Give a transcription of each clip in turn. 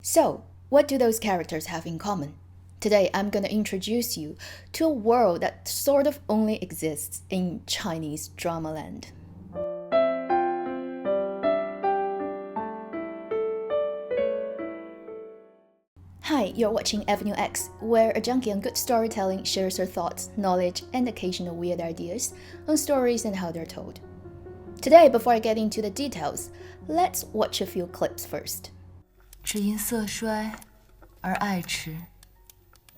So, what do those characters have in common? Today, I'm going to introduce you to a world that sort of only exists in Chinese drama land. Hi, you're watching Avenue X, where a junkie on good storytelling shares her thoughts, knowledge, and occasional weird ideas on stories and how they're told. Today, before I get into the details, let's watch a few clips first. 只因色衰而爱痴，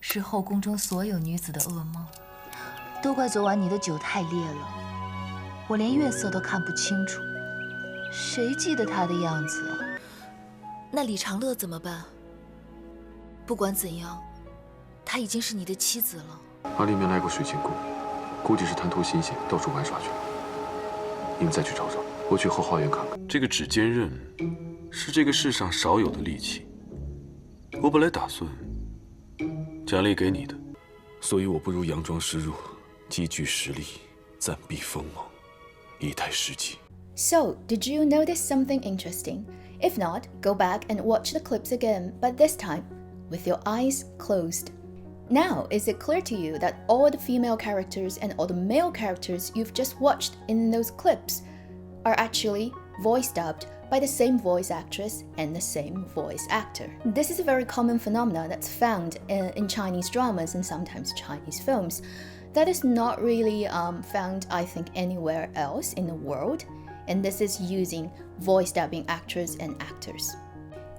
是后宫中所有女子的噩梦。都怪昨晚你的酒太烈了，我连月色都看不清楚，谁记得他的样子啊？那李长乐怎么办？不管怎样，他已经是你的妻子了。阿里面来过水晶宫，估计是贪图新鲜，到处玩耍去了。你们再去找找，我去后花园看看。这个指尖刃是这个世上少有的利器，我本来打算奖励给你的，所以我不如佯装失入，积聚实力，暂避锋芒，以待时机。 So, did you notice something interesting? If not, go back and watch the clips again, but this time with your eyes closed. Now, is it clear to you that all the female characters and all the male characters you've just watched in those clips are actually voice dubbed by the same voice actress and the same voice actor? This is a very common phenomenon that's found in Chinese dramas and sometimes Chinese films that is not really found, I think, anywhere else in the world, and this is using voice dubbing actors and actors.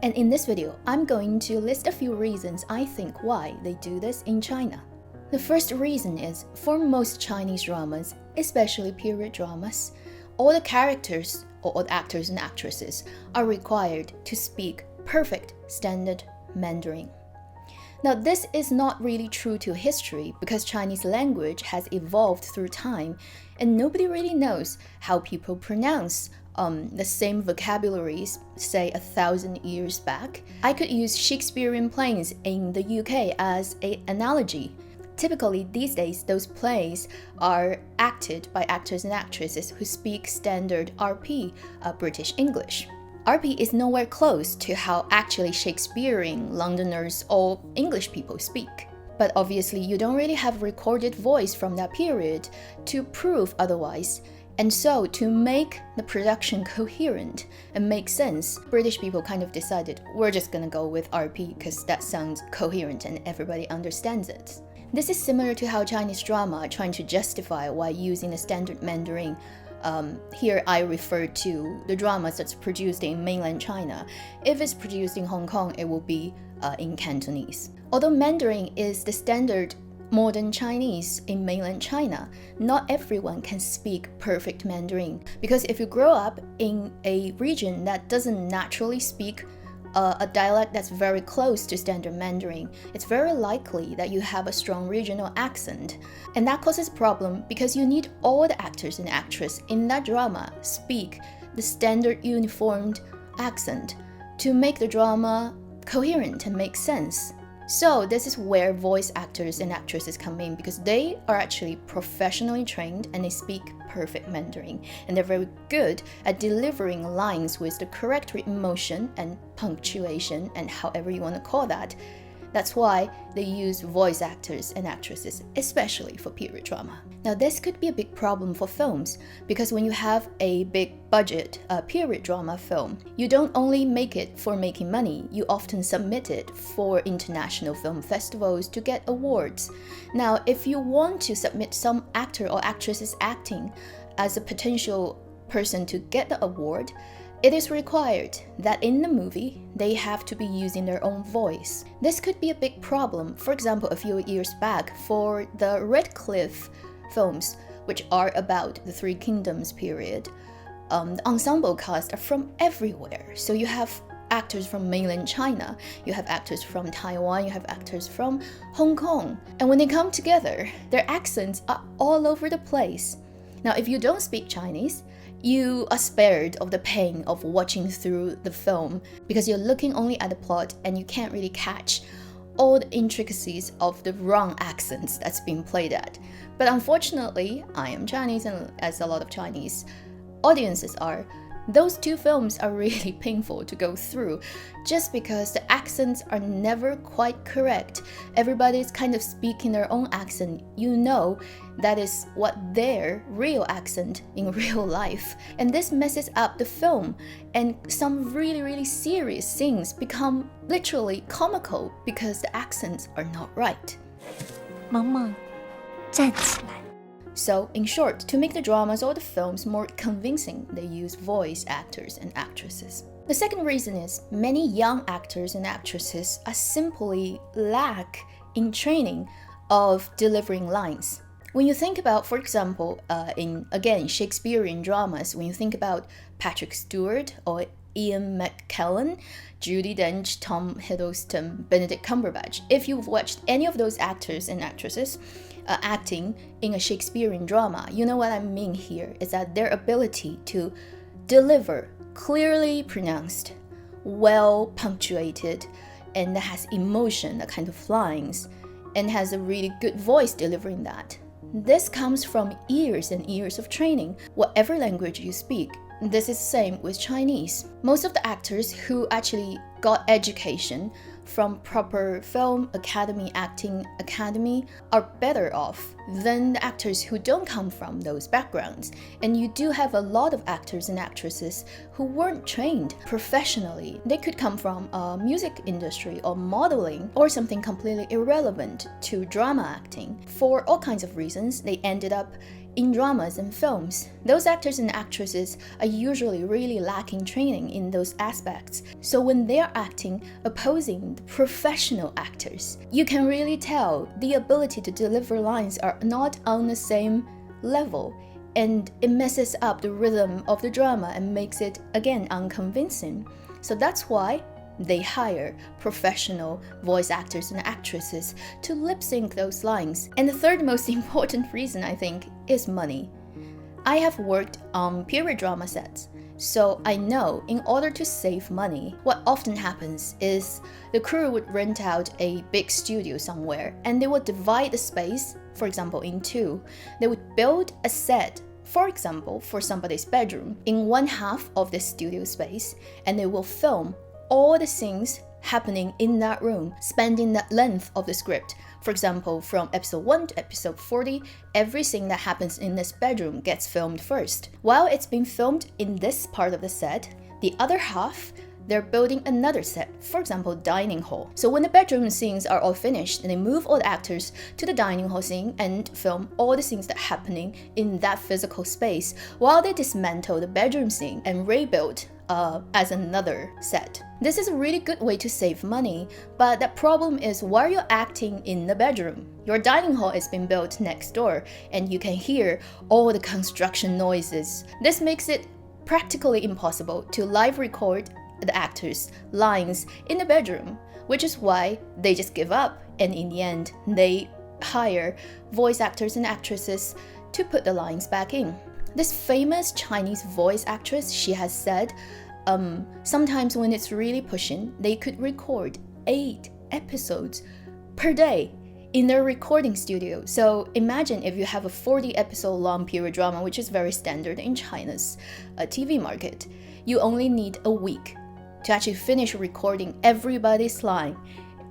And in this video, I'm going to list a few reasons I think why they do this in China. The first reason is, for most Chinese dramas, especially period dramas, all the characters or all the actors and actresses are required to speak perfect standard Mandarin. Now, this is not really true to history because Chinese language has evolved through time and nobody really knows how people pronounce the same vocabularies, say 1,000 years back. I could use Shakespearean plays in the UK as an analogy. Typically, these days, those plays are acted by actors and actresses who speak standard RP, British English. RP is nowhere close to how actually Shakespearean Londoners or English people speak. But obviously, you don't really have recorded voice from that period to prove otherwise. And so, to make the production coherent and make sense, British people kind of decided, we're just gonna go with RP because that sounds coherent and everybody understands it. This is similar to how Chinese drama are trying to justify why using the standard Mandarin. Here I refer to the dramas that's produced in mainland China. If it's produced in Hong Kong, it will be in Cantonese. Although Mandarin is the standard modern Chinese in mainland China, not everyone can speak perfect Mandarin, because if you grow up in a region that doesn't naturally speak a dialect that's very close to standard Mandarin, it's very likely that you have a strong regional accent. And that causes problem because you need all the actors and actresses in that drama speak the standard uniformed accent to make the drama coherent and make sense. So this is where voice actors and actresses come in, because they are actually professionally trained and they speak perfect Mandarin, and they're very good at delivering lines with the correct written motion and punctuation and however you want to call that. That's why they use voice actors and actresses, especially for period drama. Now, this could be a big problem for films, because when you have a big budget period drama film, you don't only make it for making money, you often submit it for international film festivals to get awards. Now, if you want to submit some actor or actress's acting as a potential person to get the award, it is required that in the movie, they have to be using their own voice. This could be a big problem, for example, a few years back for the Redcliffe films, which are about the Three Kingdoms period. The ensemble cast are from everywhere. So you have actors from mainland China, you have actors from Taiwan, you have actors from Hong Kong. And when they come together, their accents are all over the place. Now, if you don't speak Chinese, you are spared of the pain of watching through the film because you're looking only at the plot and you can't really catch all the intricacies of the wrong accents that's being played at. But unfortunately, I am Chinese, and as a lot of Chinese audiences are, Those two films are really painful to go through just because the accents are never quite correct. Everybody's kind of speaking their own accent. You know that is what their real accent in real life. And this messes up the film, and some really serious scenes become literally comical because the accents are not right. 萌萌，站起来。 So, in short, to make the dramas or the films more convincing, they use voice actors and actresses. The second reason is many young actors and actresses are simply lack in training of delivering lines. When you think about, for example, in, again, Shakespearean dramas, when you think about Patrick Stewart or Ian McKellen, Judi Dench, Tom Hiddleston, Benedict Cumberbatch, if you've watched any of those actors and actresses acting in a Shakespearean drama, you know what I mean here is that their ability to deliver clearly pronounced, well punctuated, and that has emotion, that kind of lines, and has a really good voice delivering that. This comes from years and years of training, whatever language you speak. This is the same with Chinese. Most of the actors who actually got education from proper film academy, acting academy, are better off than the actors who don't come from those backgrounds. And you do have a lot of actors and actresses who weren't trained professionally. They could come from a music industry or modeling or something completely irrelevant to drama acting. For all kinds of reasons, they ended up in dramas and films. Those actors and actresses are usually really lacking training in those aspects. So when they're acting opposing the professional actors, you can really tell the ability to deliver lines are not on the same level, and it messes up the rhythm of the drama and makes it, again, unconvincing. So that's why they hire professional voice actors and actresses to lip sync those lines. And the third most important reason, I think, is money. I have worked on period drama sets, so I know in order to save money, what often happens is the crew would rent out a big studio somewhere and they would divide the space, for example, in two. They would build a set, for example, for somebody's bedroom in one half of the studio space, and they will film all the scenes happening in that room, spending that length of the script. For example, from episode 1 to episode 40, everything that happens in this bedroom gets filmed first. While it's being filmed in this part of the set, the other half, they're building another set, for example, dining hall. So when the bedroom scenes are all finished, they move all the actors to the dining hall scene and film all the scenes that are happening in that physical space, while they dismantle the bedroom scene and rebuild as another set. This is a really good way to save money, but the problem is while you're acting in the bedroom, your dining hall is being built next door and you can hear all the construction noises. This makes it practically impossible to live record the actors' lines in the bedroom, which is why they just give up, and in the end, they hire voice actors and actresses to put the lines back in. This famous Chinese voice actress, she has said, sometimes when it's really pushing, they could record 8 episodes per day in their recording studio. So imagine if you have a 40 episode long period drama, which is very standard in China's TV market, you only need a week to actually finish recording everybody's line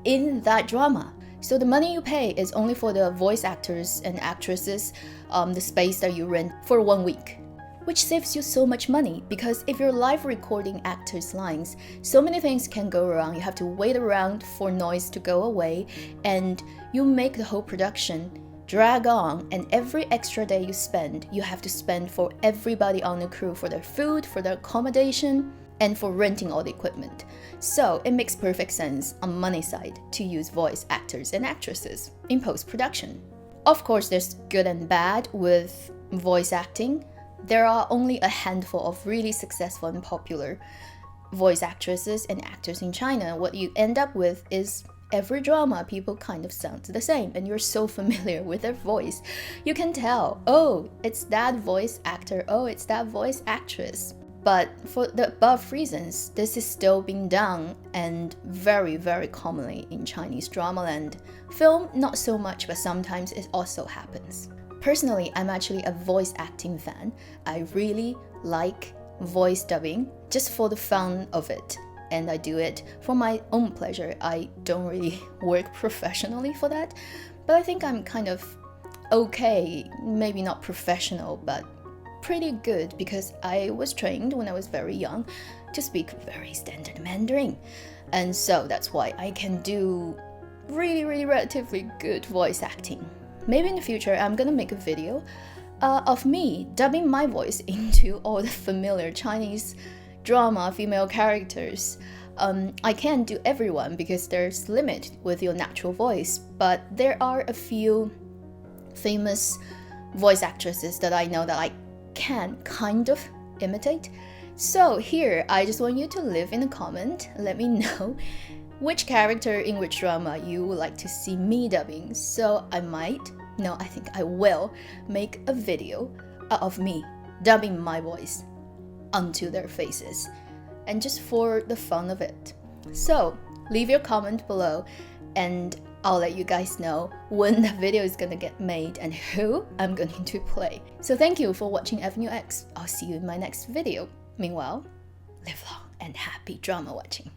in that drama. So the money you pay is only for the voice actors and actresses, the space that you rent for 1 week, which saves you so much money, because if you're live recording actors' lines, so many things can go wrong. You have to wait around for noise to go away, and you make the whole production drag on, and every extra day you spend, you have to spend for everybody on the crew, for their food, for their accommodation, and for renting all the equipment. So it makes perfect sense on money side to use voice actors and actresses in post-production. Of course, there's good and bad with voice acting. There are only a handful of really successful and popular voice actresses and actors in China. What you end up with is every drama, people kind of sound the same, and you're so familiar with their voice. You can tell, oh, it's that voice actor, oh, it's that voice actress. But for the above reasons, this is still being done, and very commonly in Chinese drama land. Film, not so much, but sometimes it also happens. Personally, I'm actually a voice acting fan. I really like voice dubbing just for the fun of it. And I do it for my own pleasure. I don't really work professionally for that, but I think I'm kind of okay, maybe not professional, but pretty good, because I was trained when I was very young to speak very standard Mandarin. And so that's why I can do really relatively good voice acting. Maybe in the future I'm gonna make a video of me dubbing my voice into all the familiar Chinese drama female characters. I can't do everyone because there's limit with your natural voice, but there are a few famous voice actresses that I know that I can kind of imitate. So here, I just want you to leave in a comment, let me know which character in which drama you would like to see me dubbing. So I think I will make a video of me dubbing my voice onto their faces, and just for the fun of it. So leave your comment below and I'll let you guys know when the video is gonna get made and who I'm going to play. So thank you for watching Avenue X. I'll see you in my next video. Meanwhile, live long and happy drama watching.